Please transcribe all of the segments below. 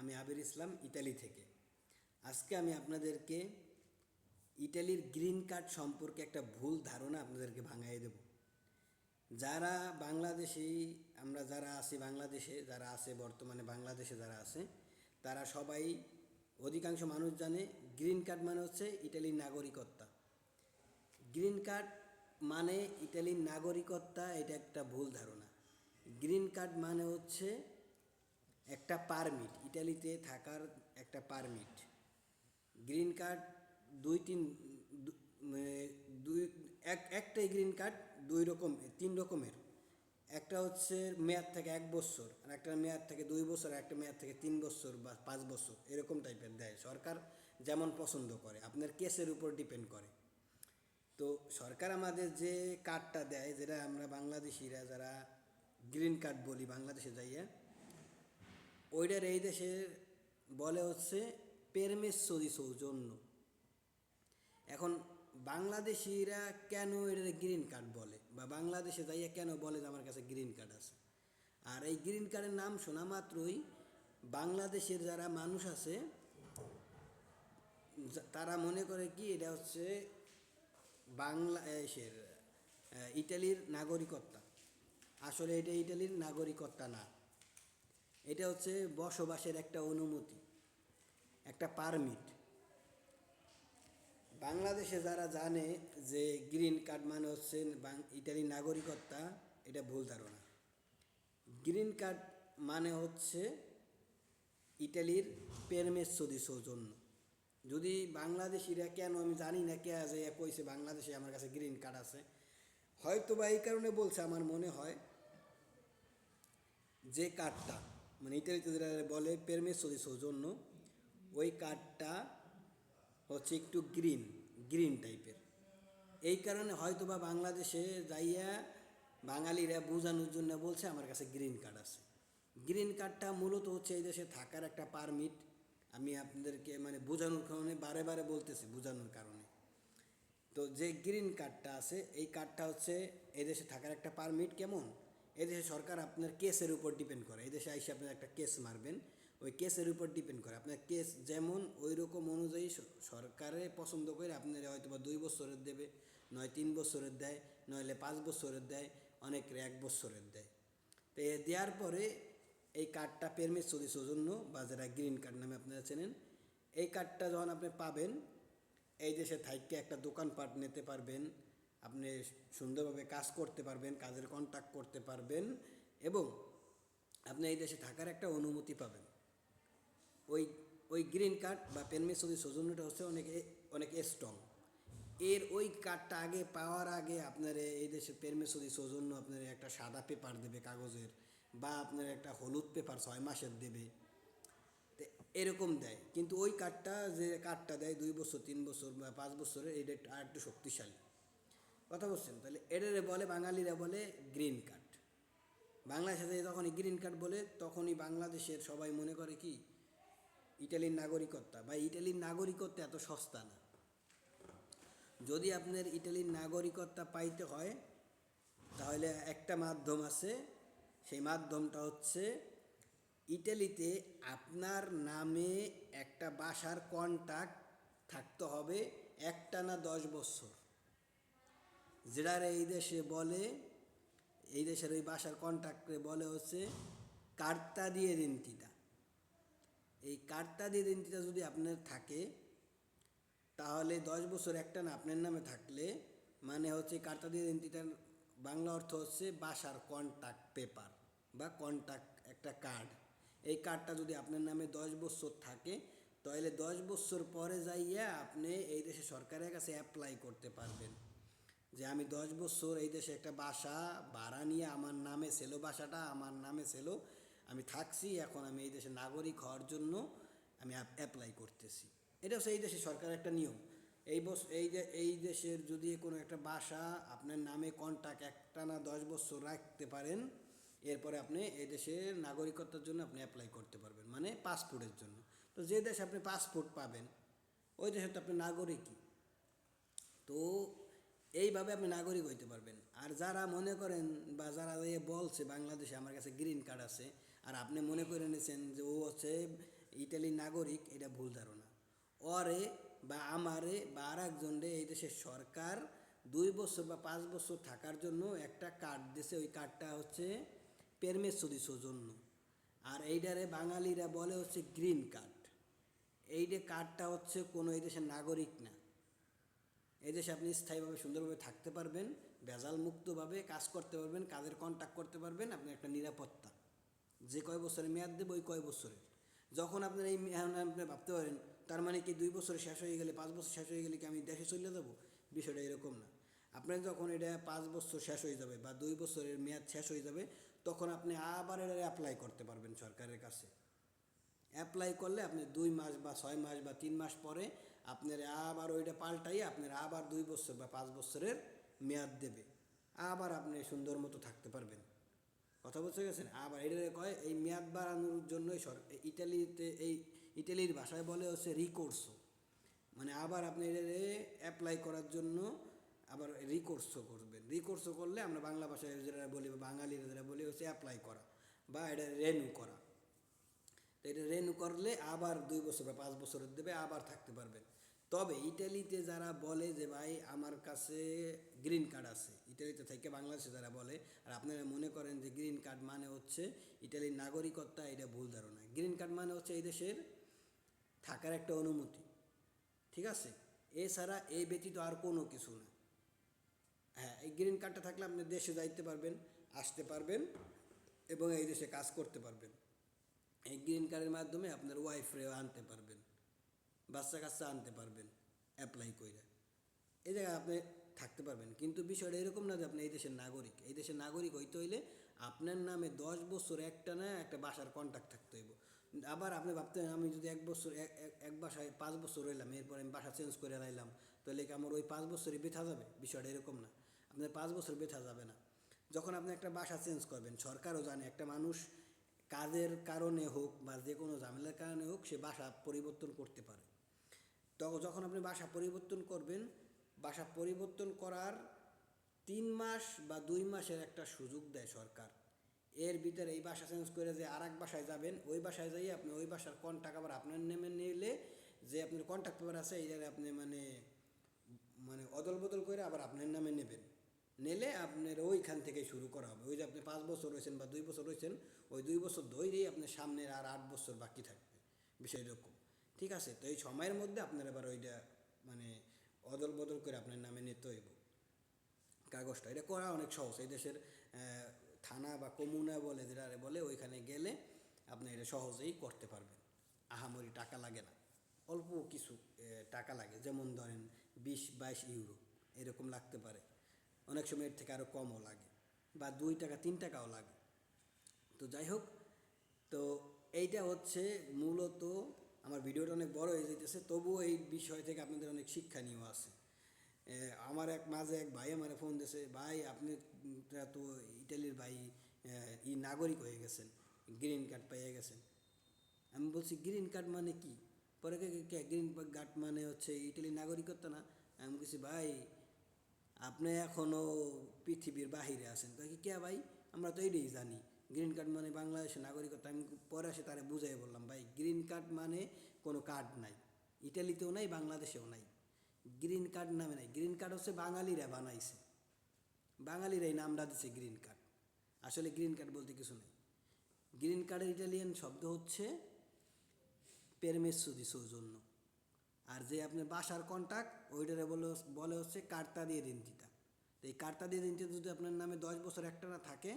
আমি আবির ইসলাম, ইতালি থেকে। আজকে আমি আপনাদেরকে ইতালির গ্রিন কার্ড সম্পর্কে একটা ভুল ধারণা আপনাদেরকে ভাঙাই দেব। যারা বাংলাদেশি, আমরা যারা আছি বাংলাদেশে, যারা আছে বর্তমানে বাংলাদেশে যারা আছে, তারা সবাই, অধিকাংশ মানুষ জানে গ্রিন কার্ড মানে হচ্ছে ইতালির নাগরিকত্ব। গ্রিন কার্ড মানে ইতালির নাগরিকত্ব, এটা একটা ভুল ধারণা। গ্রিন কার্ড মানে হচ্ছে একটা পারমিট, ইটালিতে থাকার একটা পারমিট। গ্রিন কার্ড দুই তিন দুই একটাই গ্রিন কার্ড তিন রকমের। একটা হচ্ছে মেয়াদ থাকে 1 বছর, আর একটা মেয়াদ থাকে 2 বছর, আর একটা মেয়াদ থেকে 3 বছর বা 5 বছর, এরকম টাইপের দেয় সরকার, যেমন পছন্দ করে, আপনার কেসের উপর ডিপেন্ড করে। তো সরকার আমাদের যে কার্ডটা দেয়, যেটা আমরা বাংলাদেশিরা যারা গ্রিন কার্ড বলি বাংলাদেশে যাইয়া, ওইটার এই দেশে বলে হচ্ছে পেরমেসো দি সৌজন্য। এখন বাংলাদেশিরা কেন এটার গ্রিন কার্ড বলে, বা বাংলাদেশে যাইয়া কেন বলে যে আমার কাছে গ্রিন কার্ড আছে? আর এই গ্রিন কার্ডের নাম শোনা মাত্রই বাংলাদেশের যারা মানুষ আছে তারা মনে করে কি এটা হচ্ছে বাংলাদেশের ইটালির নাগরিকত্ব। আসলে এটা ইটালির নাগরিকত্ব না, এটা হচ্ছে বসবাসের একটা অনুমতি, একটা পারমিট। বাংলাদেশে যারা জানে যে গ্রিন কার্ড মানে হচ্ছে ইটালির নাগরিকত্ব, এটা ভুল ধারণা। গ্রিন কার্ড মানে হচ্ছে ইটালির পেরমেসো দি সৌজন্য। যদি বাংলাদেশিরা, কেন আমি জানি না, কে আছে কইছে বাংলাদেশে আমার কাছে গ্রিন কার্ড আছে, হয়তো বা এই কারণে বলছে, আমার মনে হয় যে কার্ডটা মানে ইটালিতে যেটা বলে পেরমেসো দি সৌজন্য, ওই কার্ডটা হচ্ছে একটু গ্রিন গ্রিন টাইপের। এই কারণে হয়তো বা বাংলাদেশে যাইয়া বাঙালিরা বোঝানোর জন্য বলছে আমার কাছে গ্রিন কার্ড আছে। গ্রিন কার্ডটা মূলত হচ্ছে এই দেশে থাকার একটা পারমিট। আমি আপনাদেরকে মানে বোঝানোর কারণে বারে বারে বলতেছি, বোঝানোর কারণে। তো যে গ্রিন কার্ডটা আছে, এই কার্ডটা হচ্ছে এই দেশে থাকার একটা পারমিট। কেমন? এদেশে সরকার আপনার কেসের উপর ডিপেন্ড করে। এই দেশে আইসে আপনার একটা কেস মারবেন, ওই কেসের উপর ডিপেন্ড করে। আপনার কেস যেমন ওই রকম অনুযায়ী সরকারে পছন্দ করে আপনার হয়তো বা 2 বছরের দেবে, নয় 3 বছরের দেয়, নইলে 5 বছরের দেয়, অনেকের 1 বছরের দেয়। তো এ দেওয়ার পরে এই কার্ডটা পেরমেসো দি সৌজন্য, বা যারা গ্রিন কার্ড নামে আপনারা চেনেন, এই কার্ডটা যখন আপনি পাবেন, এই দেশে থাইকে একটা দোকানপাট নিতে পারবেন, আপনি সুন্দরভাবে কাজ করতে পারবেন, কাজের কন্ট্যাক্ট করতে পারবেন, এবং আপনি এই দেশে থাকার একটা অনুমতি পাবেন। ওই ওই গ্রিন কার্ড বা পেরমেসো দি সৌজন্যটা হচ্ছে অনেক অনেক স্ট্রং। ওই কার্ডটা আগে পাওয়ার আগে আপনার এই দেশে পেরমেসো দি সৌজন্য আপনার একটা সাদা পেপার দেবে কাগজের, বা আপনার একটা হলুদ পেপার 6 মাসের দেবে, তো এরকম দেয়। কিন্তু ওই কার্ডটা, যে কার্ডটা দেয় 2 বছর 3 বছর বা 5 বছরের, এটা আর একটু শক্তিশালী। কথা বলছেন? তাহলে এটারে বলে বাঙালিরা বলে গ্রিন কার্ড। বাংলাদেশে যখনই গ্রিন কার্ড বলে, তখনই বাংলাদেশের সবাই মনে করে কি ইটালির নাগরিকত্ব। বা ইটালির নাগরিকত্ব এত সস্তা না। যদি আপনার ইটালির নাগরিকত্ব পাইতে হয়, তাহলে একটা মাধ্যম আছে। সেই মাধ্যমটা হচ্ছে ইটালিতে আপনার নামে একটা বাসার কন্ট্রাক্ট থাকতে হবে একটানা 10 বছর। যেটার এই দেশে বলে, এই দেশের ওই বাসার কন্ট্রাক্টে বলে হচ্ছে কার্তা দি ইডেন্টিটা। এই কার্তা দি ইডেন্টিটা যদি আপনার থাকে, তাহলে 10 বছর একটানা আপনার নামে থাকলে, মানে হচ্ছে কার্তা দি ইডেন্টিটার বাংলা অর্থ হচ্ছে বাসার কন্ট্রাক্ট পেপার বা কন্ট্রাক্ট একটা কার্ড। এই কার্ডটা যদি আপনার নামে 10 বছর থাকে, তাহলে 10 বছর পরে যাইয়া আপনি এই দেশে সরকারের কাছে অ্যাপ্লাই করতে পারবেন যে আমি 10 বছর এই দেশে একটা বাসা ভাড়া নিয়ে, আমার নামে ছিল বাসাটা, আমার নামে ছিল, আমি থাকছি, এখন আমি এই দেশের নাগরিক হওয়ার জন্য আমি অ্যাপ্লাই করতেছি। এটা হচ্ছে এই দেশের সরকারের একটা নিয়ম। এই দেশের যদি কোনো একটা বাসা আপনার নামে কন্ট্রাক্ট একটানা 10 বছর রাখতে পারেন, এরপরে আপনি এই দেশের নাগরিকত্বের জন্য আপনি অ্যাপ্লাই করতে পারবেন, মানে পাসপোর্টের জন্য। তো যে দেশে আপনি পাসপোর্ট পাবেন, ওই দেশে তো আপনি নাগরিকই। তো এইভাবে আপনি নাগরিক হইতে পারবেন। আর যারা মনে করেন, বা যারা বলছে বাংলাদেশে আমার কাছে গ্রিন কার্ড আছে, আর আপনি মনে করে নিয়েছেন যে ও হচ্ছে ইটালির নাগরিক, এটা ভুল ধারণা। ওরে বা আমারে বা আর একজনরে এই দেশের সরকার 2 বছর বা 5 বছর থাকার জন্য একটা কার্ড দিছে, ওই কার্ডটা হচ্ছে পেরমেসো দি সৌজন্য। আর এইটারে বাঙালিরা বলে হচ্ছে গ্রিন কার্ড। এই যে কার্ডটা হচ্ছে কোনো এই দেশের নাগরিক না। এই দেশে আপনি স্থায়ীভাবে সুন্দরভাবে থাকতে পারবেন, ভেজাল মুক্তভাবে কাজ করতে পারবেন, কাজের কন্ট্যাক্ট করতে পারবেন, আপনার একটা নিরাপত্তা। যে কয় বছরের মেয়াদ দেবে ওই কয় বছরের। যখন আপনার এই আপনি ভাবতে পারেন তার মানে কি 2 বছর শেষ হয়ে গেলে, 5 বছর শেষ হয়ে গেলে কি আমি দেশে চলে যাবো? বিষয়টা এরকম না। আপনার যখন এটা 5 বছর শেষ হয়ে যাবে বা 2 বছরের মেয়াদ শেষ হয়ে যাবে, তখন আপনি আবার এটা অ্যাপ্লাই করতে পারবেন সরকারের কাছে। অ্যাপ্লাই করলে আপনি 2 মাস বা 6 মাস বা 3 মাস পরে আপনার আবার ওইটা পাল্টাইয়ে আপনার আবার 2 বছর বা 5 বছরের মেয়াদ দেবে, আবার আপনি সুন্দর মতো থাকতে পারবেন। কথা বুঝতে গেছেন? আবার এটা কয় এই মেয়াদ বাড়ানোর জন্যই ইটালিতে এই ইটালির ভাষায় বলে হচ্ছে রিকোর্সো, মানে আবার আপনি এটা অ্যাপ্লাই করার জন্য আবার রিকোর্সও করবেন। রিকোর্সও করলে আমরা বাংলা ভাষায় যেটা বলি বা বাঙালিরা যেটা বলি হচ্ছে অ্যাপ্লাই করা বা এটা রেনু করা। তো এটা রেনু করলে আবার 2 বছর বা 5 বছরের দেবে, আবার থাকতে পারবেন। তবে ইটালিতে যারা বলে যে ভাই আমার কাছে গ্রিন কার্ড আছে, ইটালিতে থেকে বাংলাদেশে যারা বলে, আর আপনারা মনে করেন যে গ্রিন কার্ড মানে হচ্ছে ইটালির নাগরিকত্ব, এটা ভুল ধারণা। গ্রিন কার্ড মানে হচ্ছে এই দেশের থাকার একটা অনুমতি, ঠিক আছে? এছাড়া এই ব্যতীত আর কোনো কিছু না। হ্যাঁ, এই গ্রিন কার্ডটা থাকলে আপনি দেশে যাইতে পারবেন, আসতে পারবেন এবং এই দেশে কাজ করতে পারবেন। এই গ্রিন কার্ডের মাধ্যমে আপনার ওয়াইফরেও আনতে পারবেন, বাচ্চা কাচ্চা আনতে পারবেন অ্যাপ্লাই করে। এই জায়গায় আপনি থাকতে পারবেন। কিন্তু বিষয়টা এরকম না যে আপনি এই দেশের নাগরিক। এই দেশের নাগরিক হইতে হইলে আপনার নামে 10 বছর একটা না একটা বাসার কন্ট্যাক্ট থাকতে হইব। আবার আপনি ভাবতেন আমি যদি 1 বছর এক বাসায় 5 বছর রইলাম, এরপর আমি বাসা চেঞ্জ করে লাইলাম, তাহলে কি আমার ওই 5 বছরই বেথা যাবে? বিষয়টা এরকম না। আপনার 5 বছর বেথা যাবে না। যখন আপনি একটা বাসা চেঞ্জ করবেন, সরকারও জানে একটা মানুষ কাজের কারণে হোক বা যে কোনো ঝামেলার কারণে হোক সে বাসা পরিবর্তন করতে পারে। তখন যখন আপনি বাসা পরিবর্তন করবেন, বাসা পরিবর্তন করার 3 মাস বা 2 মাসের একটা সুযোগ দেয় সরকার। এর ভিতরে এই বাসা চেঞ্জ করে যে আর এক বাসায় যাবেন, ওই বাসায় যাইয়ে আপনি ওই বাসার কন্ট্যাক্ট আবার আপনার নেমে নিলে যে আপনার কন্ট্যাক্ট পেপার আছে এই জায়গায় আপনি মানে মানে অদল বদল করে আবার আপনার নামে নেবেন। নিলে আপনার ওইখান থেকে শুরু করা হবে। ওই যে আপনি 5 বছর রয়েছেন বা 2 বছর রয়েছেন, ওই 2 বছর ধরেই আপনার সামনের আর 8 বছর বাকি থাকবে। বিষয় এরকম, ঠিক আছে? তো এই সময়ের মধ্যে আপনার আবার ওইটা মানে অদল বদল করে আপনার নামে নিতে হইব কাগজটা। এটা করা অনেক সহজ। এই দেশের থানা বা কমুনা বলে যেটা বলে, ওইখানে গেলে আপনি এটা সহজেই করতে পারবেন। আহামরি টাকা লাগে না, অল্প কিছু টাকা লাগে, যেমন ধরেন 20-22 ইউরো এরকম লাগতে পারে। অনেক সময় এর থেকে আরও কমও লাগে বা 2 টাকা 3 টাকাও লাগে। তো যাই হোক, তো এইটা হচ্ছে মূলত আমার ভিডিওটা অনেক বড় হয়ে যেতেছে, তবুও এই বিষয় থেকে আপনাদের অনেক শিক্ষণীয় আছে। আমার মাঝে এক ভাই আমার ফোন দিয়েছে, ভাই আপনি তো ইটালির ভাই নাগরিক হয়ে গেছেন, গ্রিন কার্ড পেয়ে গেছেন। আমি বলছি গ্রিন কার্ড মানে কি? পরে গ্রিন কার্ড মানে হচ্ছে ইটালির নাগরিকত্ব না? আমি বলছি ভাই আপনি এখনও পৃথিবীর বাহিরে আছেন। কি কে ভাই? আমরা তো এইটাই জানি গ্রিন কার্ড মানে বাংলাদেশের নাগরিকত্ব। আমি পরে এসে তারে বুঝাই বললাম, ভাই গ্রিন কার্ড মানে কোনো কার্ড নাই, ইটালিতেও নাই, বাংলাদেশেও নাই। গ্রিন কার্ড নামে নাই। গ্রিন কার্ড হচ্ছে বাঙালিরা বানাইছে, বাঙালিরাই নামটা দিছে গ্রিন কার্ড। আসলে গ্রিন কার্ড বলতে কিছু নেই। গ্রিন কার্ডের ইটালিয়ান শব্দ হচ্ছে পেরমেসো দি সৌজন্য। আর যে আপনার বাসার কন্ট্যাক্ট ওইটারে বলে হচ্ছে কার্তা দিয়ে দিনতিতা। তো এই কার্তা দিয়ে দিনতিতা যদি আপনার নামে 10 বছর একটা না থাকে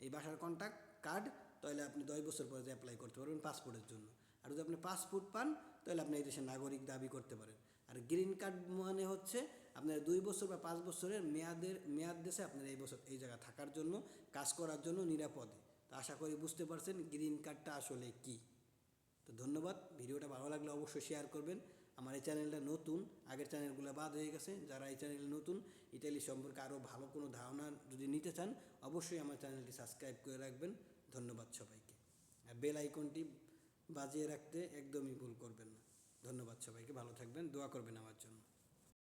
এই বাসার কন্ট্যাক্ট কার্ড, তাহলে আপনি 10 বছর পরে অ্যাপ্লাই করতে পারবেন পাসপোর্টের জন্য। আর যদি আপনি পাসপোর্ট পান তাহলে আপনি এই দেশের নাগরিক দাবি করতে পারেন। আর গ্রিন কার্ড মানে হচ্ছে আপনার 2 বছর বা 5 বছরের মেয়াদ দেশে আপনার এই বছর এই জায়গা থাকার জন্য, কাজ করার জন্য নিরাপদে। তো আশা করি বুঝতে পারছেন গ্রিন কার্ডটা আসলে কী। তো ধন্যবাদ। ভিডিওটা ভালো লাগলে অবশ্যই শেয়ার করবেন। আমার এই চ্যানেলটা নতুন, আগের চ্যানেলগুলো বাদ হয়ে গেছে। যারা এই চ্যানেলে নতুন, ইটালি সম্পর্কে আরও ভালো কোনো ধারণা যদি নিতে চান অবশ্যই আমার চ্যানেলটি সাবস্ক্রাইব করে রাখবেন। ধন্যবাদ সবাইকে। আর বেল আইকনটি বাজিয়ে রাখতে একদমই ভুল করবেন না। ধন্যবাদ সবাইকে, ভালো থাকবেন, দোয়া করবেন আমার জন্য।